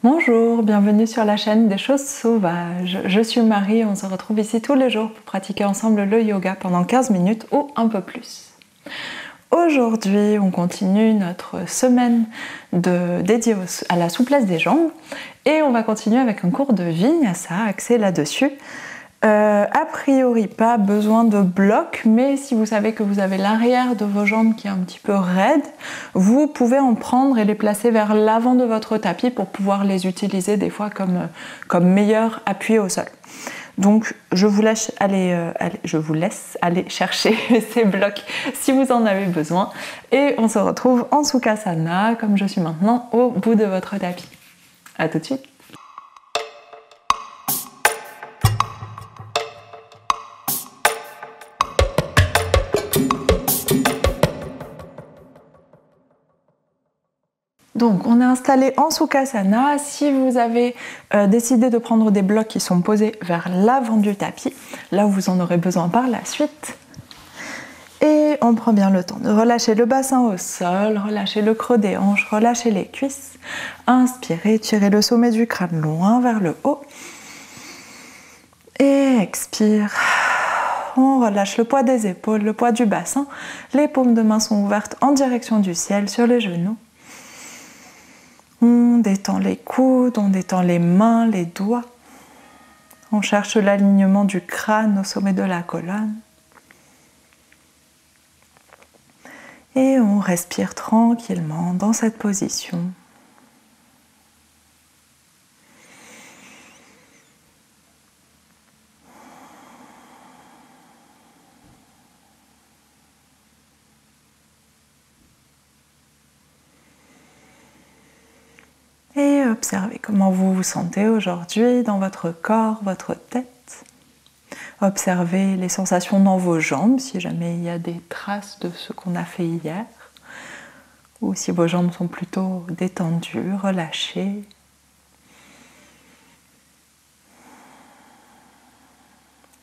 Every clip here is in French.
Bonjour, bienvenue sur la chaîne des choses sauvages. Je suis Marie et on se retrouve ici tous les jours pour pratiquer ensemble le yoga pendant 15 minutes ou un peu plus. Aujourd'hui, on continue notre semaine dédiée à la souplesse des jambes et on va continuer avec un cours de Vinyasa axé là-dessus. A priori, pas besoin de bloc, mais si vous savez que vous avez l'arrière de vos jambes qui est un petit peu raide, vous pouvez en prendre et les placer vers l'avant de votre tapis pour pouvoir les utiliser des fois comme meilleur appui au sol. Donc je vous laisse aller chercher ces blocs si vous en avez besoin et on se retrouve en Sukhasana comme je suis maintenant au bout de votre tapis. À tout de suite. Donc on est installé en Sukhasana. Si vous avez décidé de prendre des blocs qui sont posés vers l'avant du tapis, là où vous en aurez besoin par la suite. Et on prend bien le temps de relâcher le bassin au sol, relâcher le creux des hanches, relâcher les cuisses. Inspirez, tirez le sommet du crâne loin vers le haut. Et expire. On relâche le poids des épaules, le poids du bassin. Les paumes de main sont ouvertes en direction du ciel sur les genoux. On détend les coudes, on détend les mains, les doigts. On cherche l'alignement du crâne au sommet de la colonne. Et on respire tranquillement dans cette position. Et observez comment vous vous sentez aujourd'hui dans votre corps, votre tête. Observez les sensations dans vos jambes, si jamais il y a des traces de ce qu'on a fait hier, ou si vos jambes sont plutôt détendues, relâchées.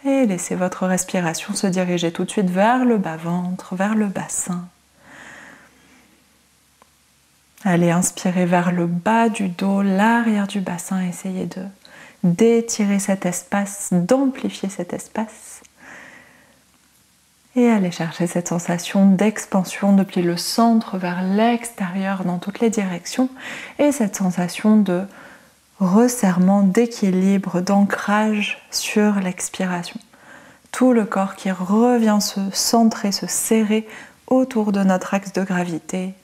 Et laissez votre respiration se diriger tout de suite vers le bas-ventre, vers le bassin. Allez inspirer vers le bas du dos, l'arrière du bassin. Essayez d'étirer cet espace, d'amplifier cet espace. Et allez chercher cette sensation d'expansion depuis le centre vers l'extérieur dans toutes les directions. Et cette sensation de resserrement, d'équilibre, d'ancrage sur l'expiration. Tout le corps qui revient se centrer, se serrer autour de notre axe de gravité.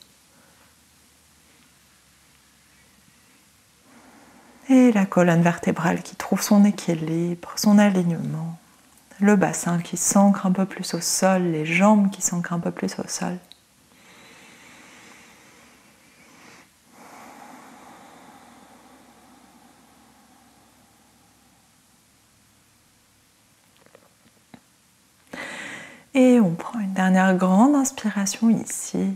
Et la colonne vertébrale qui trouve son équilibre, son alignement. Le bassin qui s'ancre un peu plus au sol, les jambes qui s'ancrent un peu plus au sol. Et on prend une dernière grande inspiration ici.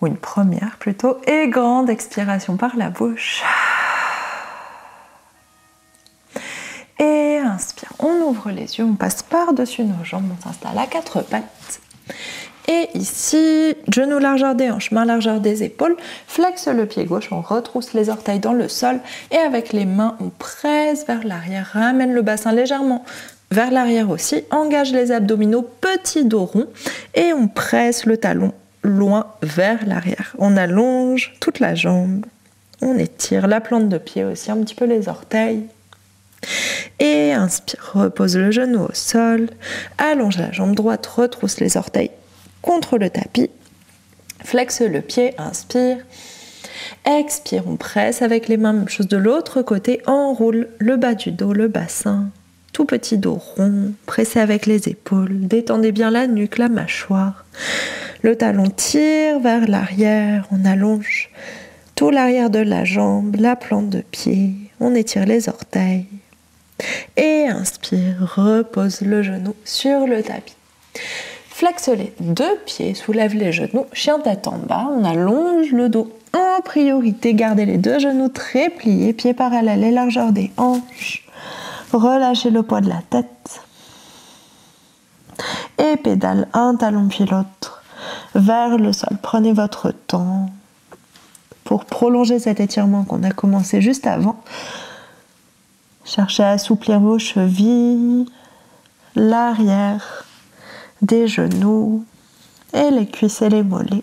Ou une première plutôt, et grande expiration par la bouche. Et inspire, on ouvre les yeux, on passe par-dessus nos jambes, on s'installe à quatre pattes. Et ici, genoux largeur des hanches, main largeur des épaules, flexe le pied gauche, on retrousse les orteils dans le sol, et avec les mains, on presse vers l'arrière, ramène le bassin légèrement vers l'arrière aussi, engage les abdominaux, petit dos rond, et on presse le talon loin vers l'arrière. On allonge toute la jambe, on étire la plante de pied aussi, un petit peu les orteils. Et inspire, repose le genou au sol, allonge la jambe droite, retrousse les orteils contre le tapis, flexe le pied, inspire. Expire, on presse avec les mains, même chose de l'autre côté, enroule le bas du dos, le bassin, tout petit dos rond, pressez avec les épaules, détendez bien la nuque, la mâchoire. Le talon tire vers l'arrière, on allonge tout l'arrière de la jambe, la plante de pied, on étire les orteils. Et inspire, repose le genou sur le tapis. Flexe les deux pieds, soulève les genoux, chien tête en bas, on allonge le dos. En priorité, gardez les deux genoux très pliés, pieds parallèles et largeur des hanches. Relâchez le poids de la tête. Et pédale un talon puis l'autre vers le sol. Prenez votre temps pour prolonger cet étirement qu'on a commencé juste avant. Cherchez à assouplir vos chevilles, l'arrière des genoux et les cuisses et les mollets.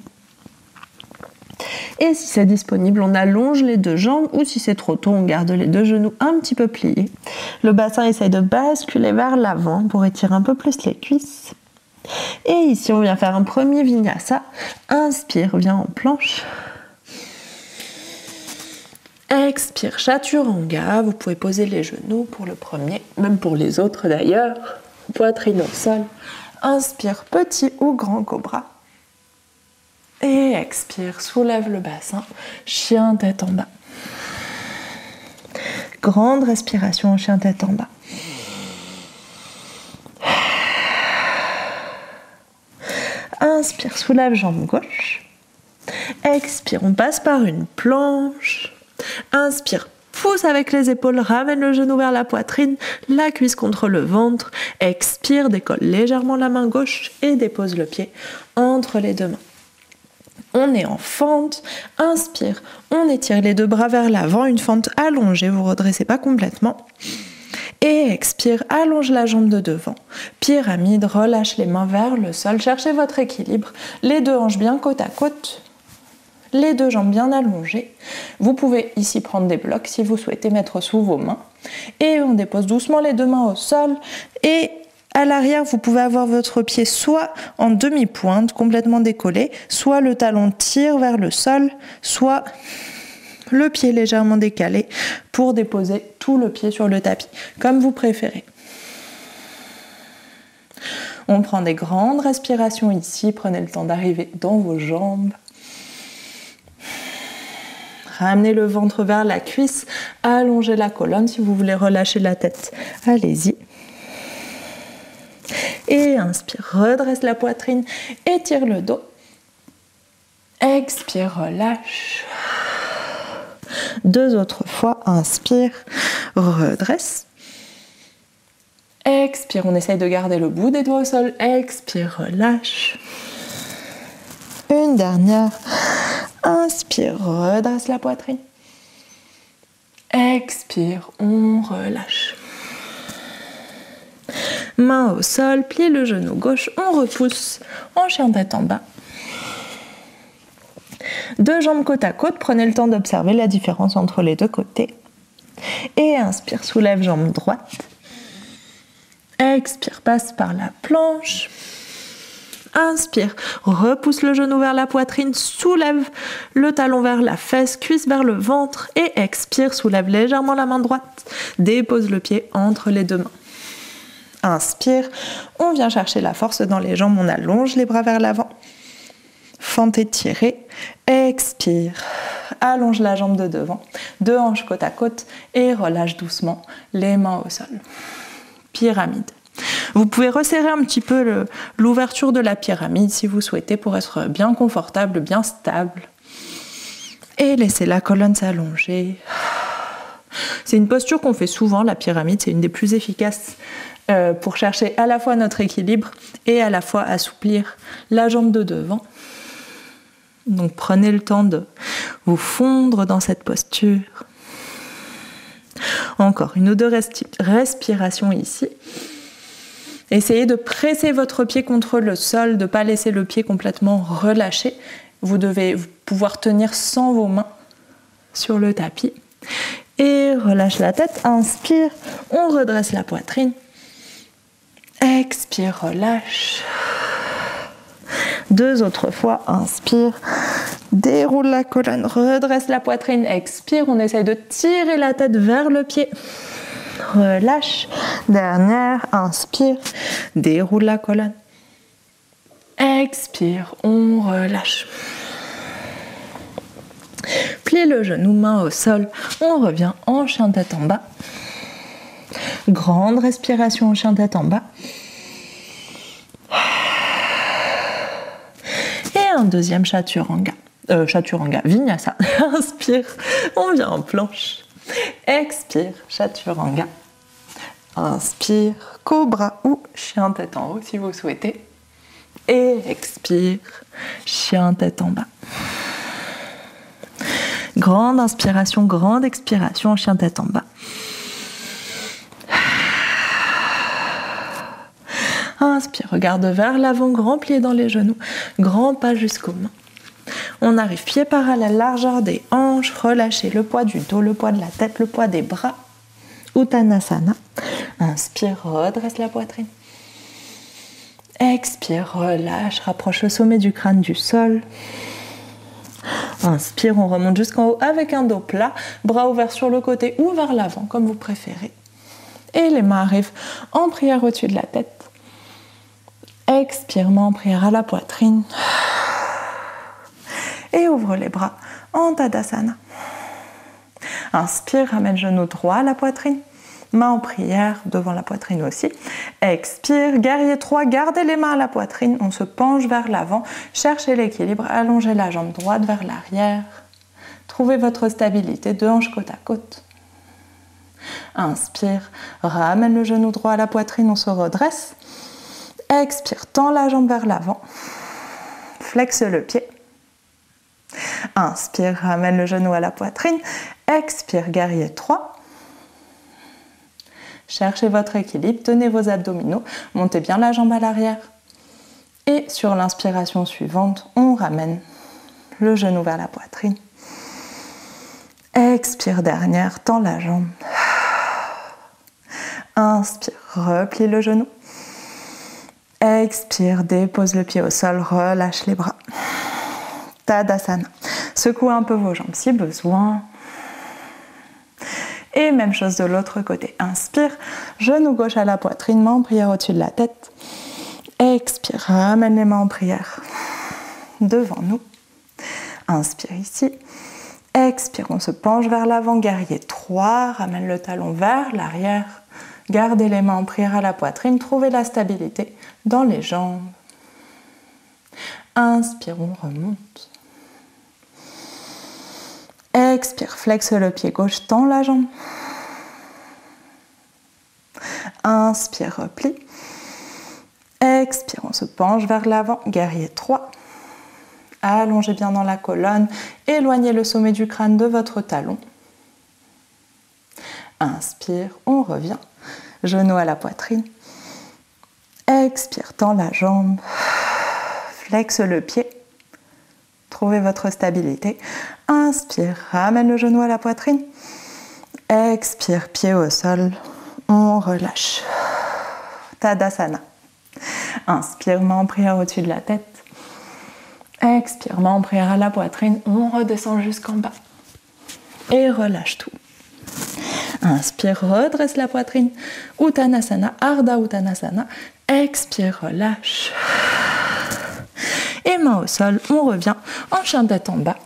Et si c'est disponible, on allonge les deux jambes, ou si c'est trop tôt, on garde les deux genoux un petit peu pliés. Le bassin essaye de basculer vers l'avant pour étirer un peu plus les cuisses. Et ici, on vient faire un premier vinyasa. Inspire, viens en planche. Expire, chaturanga. Vous pouvez poser les genoux pour le premier, même pour les autres d'ailleurs. Poitrine au sol. Inspire, petit ou grand cobra. Et expire, soulève le bassin, chien tête en bas. Grande respiration, chien tête en bas. Inspire, soulève jambe gauche. Expire, on passe par une planche. Inspire, pousse avec les épaules, ramène le genou vers la poitrine, la cuisse contre le ventre. Expire, décolle légèrement la main gauche et dépose le pied entre les deux mains. On est en fente, inspire, on étire les deux bras vers l'avant, une fente allongée, vous ne redressez pas complètement. Et expire, allonge la jambe de devant, pyramide, relâche les mains vers le sol, cherchez votre équilibre, les deux hanches bien côte à côte, les deux jambes bien allongées. Vous pouvez ici prendre des blocs si vous souhaitez mettre sous vos mains. Et on dépose doucement les deux mains au sol et à l'arrière, vous pouvez avoir votre pied soit en demi-pointe, complètement décollé, soit le talon tire vers le sol, soit le pied légèrement décalé pour déposer tout le pied sur le tapis, comme vous préférez. On prend des grandes respirations ici, prenez le temps d'arriver dans vos jambes. Ramenez le ventre vers la cuisse, allongez la colonne si vous voulez relâcher la tête. Allez-y. Et inspire, redresse la poitrine, étire le dos. Expire, relâche. Deux autres fois, inspire, redresse. Expire, on essaye de garder le bout des doigts au sol. Expire, relâche. Une dernière. Inspire, redresse la poitrine. Expire, on relâche. Main au sol, plie le genou gauche, on repousse en chien tête en bas. Deux jambes côte à côte, prenez le temps d'observer la différence entre les deux côtés. Et inspire, soulève jambe droite. Expire, passe par la planche. Inspire, repousse le genou vers la poitrine, soulève le talon vers la fesse, cuisse vers le ventre. Et expire, soulève légèrement la main droite, dépose le pied entre les deux mains. Inspire, on vient chercher la force dans les jambes, on allonge les bras vers l'avant. Fente étirée, expire, allonge la jambe de devant, deux hanches côte à côte et relâche doucement les mains au sol. Pyramide. Vous pouvez resserrer un petit peu l'ouverture de la pyramide si vous souhaitez pour être bien confortable, bien stable. Et laissez la colonne s'allonger. C'est une posture qu'on fait souvent, la pyramide, c'est une des plus efficaces pour chercher à la fois notre équilibre et à la fois assouplir la jambe de devant. Donc prenez le temps de vous fondre dans cette posture. Encore une ou deux respirations ici. Essayez de presser votre pied contre le sol, de ne pas laisser le pied complètement relâché. Vous devez pouvoir tenir sans vos mains sur le tapis. Et relâche la tête, inspire, on redresse la poitrine. Expire, relâche. Deux autres fois, inspire, déroule la colonne, redresse la poitrine, expire, on essaye de tirer la tête vers le pied. Relâche, dernière, inspire, déroule la colonne. Expire, on relâche. Plie le genou, main au sol, on revient en chien tête en bas. Grande respiration en chien tête en bas. Et un deuxième chaturanga, vinyasa. Inspire, on vient en planche. Expire, chaturanga. Inspire, cobra ou chien tête en haut si vous souhaitez. Et expire, chien tête en bas. Grande inspiration, grande expiration, chien tête en bas. Inspire, regarde vers l'avant, grand pli dans les genoux, grand pas jusqu'aux mains. On arrive pied parallèle, largeur des hanches, relâchez le poids du dos, le poids de la tête, le poids des bras. Uttanasana. Inspire, redresse la poitrine. Expire, relâche, rapproche le sommet du crâne du sol. Inspire, on remonte jusqu'en haut avec un dos plat, bras ouverts sur le côté ou vers l'avant, comme vous préférez. Et les mains arrivent en prière au-dessus de la tête. Expire, main en prière à la poitrine. Et ouvre les bras en Tadasana. Inspire, ramène genou droit à la poitrine. Main en prière devant la poitrine aussi. Expire, guerrier 3, gardez les mains à la poitrine. On se penche vers l'avant. Cherchez l'équilibre, allongez la jambe droite vers l'arrière. Trouvez votre stabilité, deux hanches côte à côte. Inspire, ramène le genou droit à la poitrine, on se redresse. Expire, tends la jambe vers l'avant. Flexe le pied. Inspire, ramène le genou à la poitrine. Expire, guerrier 3. Cherchez votre équilibre, tenez vos abdominaux, montez bien la jambe à l'arrière. Et sur l'inspiration suivante, on ramène le genou vers la poitrine. Expire, dernière, tends la jambe. Inspire, replie le genou. Expire, dépose le pied au sol, relâche les bras. Tadasana. Secouez un peu vos jambes si besoin. Et même chose de l'autre côté. Inspire, genou gauche à la poitrine, main en prière au-dessus de la tête. Expire, ramène les mains en prière devant nous. Inspire ici. Expire, on se penche vers l'avant, guerrier 3. Ramène le talon vers l'arrière. Gardez les mains en prière à la poitrine. Trouvez la stabilité dans les jambes. Inspire, on remonte. Expire, flexe le pied gauche, tend la jambe. Inspire, replie. Expire, on se penche vers l'avant, guerrier 3. Allongez bien dans la colonne, éloignez le sommet du crâne de votre talon. Inspire, on revient. Genou à la poitrine. Expire, tend la jambe. Flexe le pied. Trouvez votre stabilité. Inspire, ramène le genou à la poitrine. Expire, pied au sol. On relâche. Tadasana. Inspire, main en prière au-dessus de la tête. Expire, main en prière à la poitrine. On redescend jusqu'en bas. Et relâche tout. Inspire, redresse la poitrine. Uttanasana, Ardha Uttanasana. Expire, relâche. Et main au sol, on revient en chien tête en bas.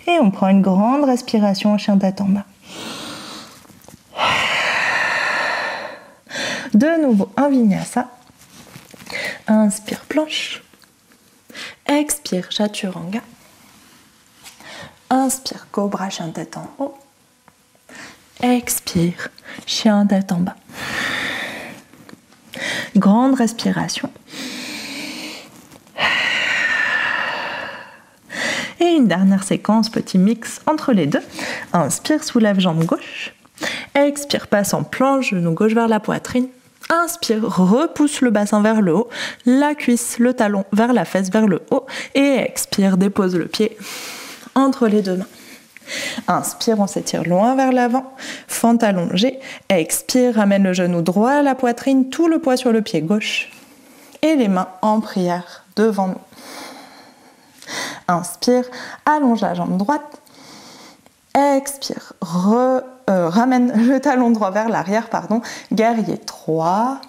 Et on prend une grande respiration en chien tête en bas. De nouveau, un vinyasa. Inspire, planche. Expire, chaturanga. Inspire, cobra, chien tête en haut. Expire, chien tête en bas. Grande respiration. Et une dernière séquence, petit mix entre les deux. Inspire, soulève jambe gauche. Expire, passe en planche, genou gauche vers la poitrine. Inspire, repousse le bassin vers le haut, la cuisse, le talon vers la fesse, vers le haut. Et expire, dépose le pied entre les deux mains. Inspire, on s'étire loin vers l'avant, fente allongée. Expire, ramène le genou droit à la poitrine, tout le poids sur le pied gauche. Et les mains en prière devant nous. Inspire, allonge la jambe droite. Expire, ramène le talon droit vers l'arrière, guerrier 3.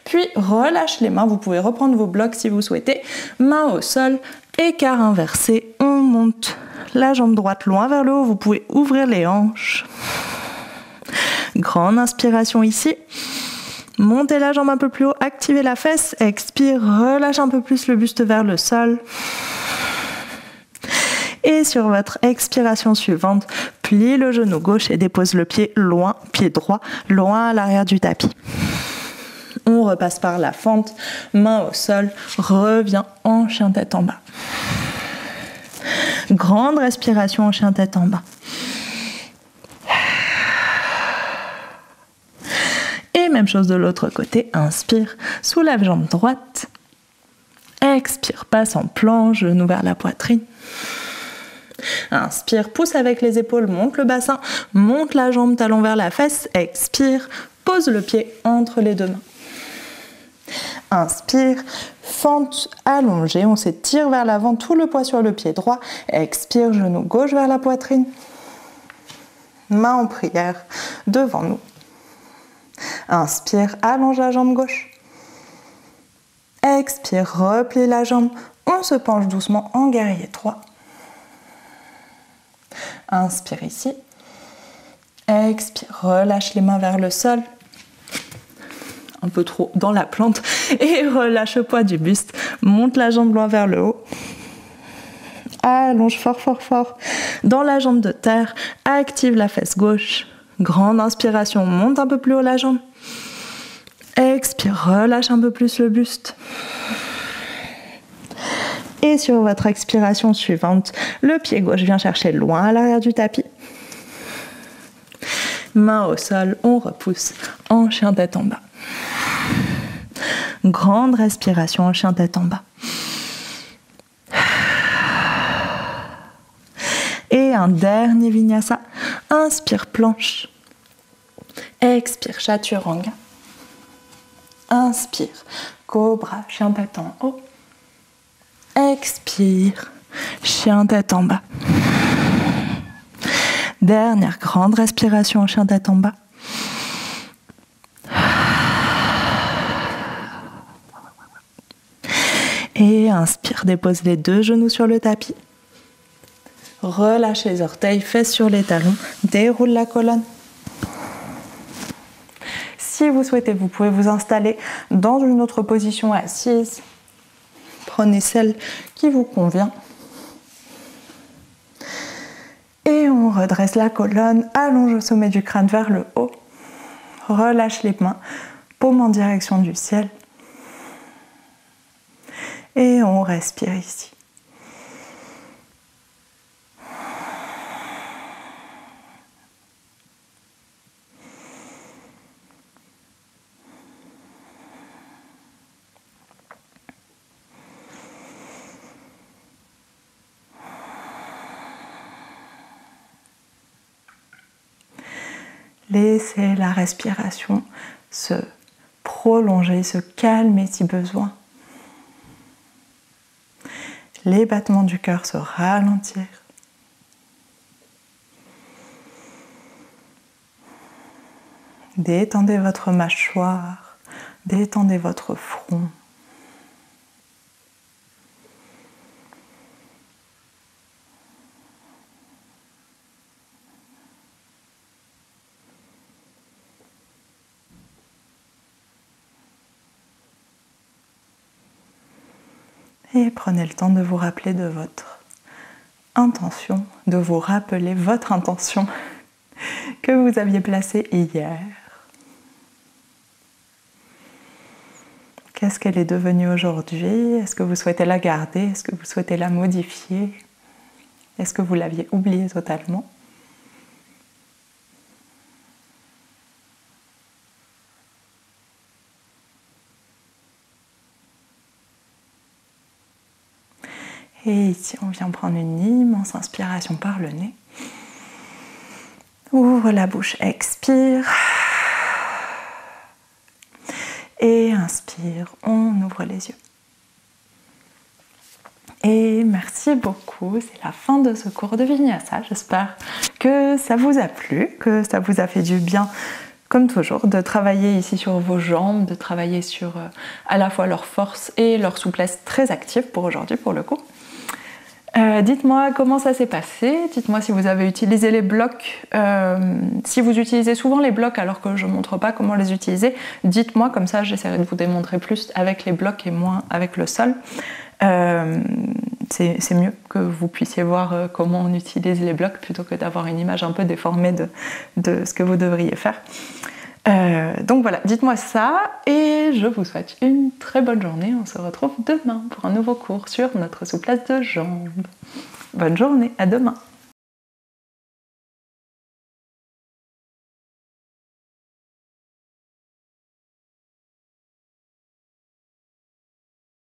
Puis relâche les mains, vous pouvez reprendre vos blocs si vous souhaitez. Main au sol, écart inversé, on monte la jambe droite loin vers le haut, vous pouvez ouvrir les hanches. Grande inspiration ici. Montez la jambe un peu plus haut, activez la fesse, expire, relâche un peu plus le buste vers le sol. Et sur votre expiration suivante, pliez le genou gauche et dépose le pied loin, pied droit, loin à l'arrière du tapis. On repasse par la fente, main au sol, revient en chien tête en bas. Grande respiration en chien tête en bas. Et même chose de l'autre côté, inspire, soulève jambe droite. Expire, passe en planche, genou vers la poitrine. Inspire, pousse avec les épaules, monte le bassin, monte la jambe, talon vers la fesse. Expire, pose le pied entre les deux mains. Inspire, fente allongée, on s'étire vers l'avant, tout le poids sur le pied droit. Expire, genou gauche vers la poitrine. Main en prière devant nous. Inspire, allonge la jambe gauche. Expire, replie la jambe. On se penche doucement en guerrier 3. Inspire ici. Expire, relâche les mains vers le sol. Un peu trop dans la plante. Et relâche le poids du buste. Monte la jambe loin vers le haut. Allonge fort, fort, fort. Dans la jambe de terre, active la fesse gauche. Grande inspiration, monte un peu plus haut la jambe. Expire, relâche un peu plus le buste. Et sur votre expiration suivante, le pied gauche vient chercher loin à l'arrière du tapis. Main au sol, on repousse en chien tête en bas. Grande respiration en chien tête en bas. Et un dernier vinyasa. Inspire, planche. Expire, chaturanga. Inspire, cobra, chien tête en haut. Expire, chien tête en bas. Dernière grande respiration en chien tête en bas. Et inspire, dépose les deux genoux sur le tapis. Relâche les orteils, fesses sur les talons. Déroule la colonne. Si vous souhaitez, vous pouvez vous installer dans une autre position assise. Prenez celle qui vous convient. Et on redresse la colonne, allonge au sommet du crâne vers le haut. Relâche les mains, paume en direction du ciel. Et on respire ici. Laissez la respiration se prolonger, se calmer si besoin. Les battements du cœur se ralentir. Détendez votre mâchoire, détendez votre front. Et prenez le temps de vous rappeler de votre intention, de vous rappeler votre intention que vous aviez placée hier. Qu'est-ce qu'elle est devenue aujourd'hui? Est-ce que vous souhaitez la garder? Est-ce que vous souhaitez la modifier? Est-ce que vous l'aviez oubliée totalement? Et ici, on vient prendre une immense inspiration par le nez. Ouvre la bouche, expire. Et inspire, on ouvre les yeux. Et merci beaucoup, c'est la fin de ce cours de Vinyasa. J'espère que ça vous a plu, que ça vous a fait du bien, comme toujours, de travailler ici sur vos jambes, de travailler sur à la fois leur force et leur souplesse très active pour aujourd'hui, pour le coup. Dites-moi comment ça s'est passé, dites-moi si vous avez utilisé les blocs, si vous utilisez souvent les blocs alors que je ne montre pas comment les utiliser, dites-moi, comme ça j'essaierai de vous démontrer plus avec les blocs et moins avec le sol. C'est mieux que vous puissiez voir comment on utilise les blocs plutôt que d'avoir une image un peu déformée de ce que vous devriez faire. Donc voilà, dites-moi ça et je vous souhaite une très bonne journée. On se retrouve demain pour un nouveau cours sur notre souplesse de jambes. Bonne journée, à demain.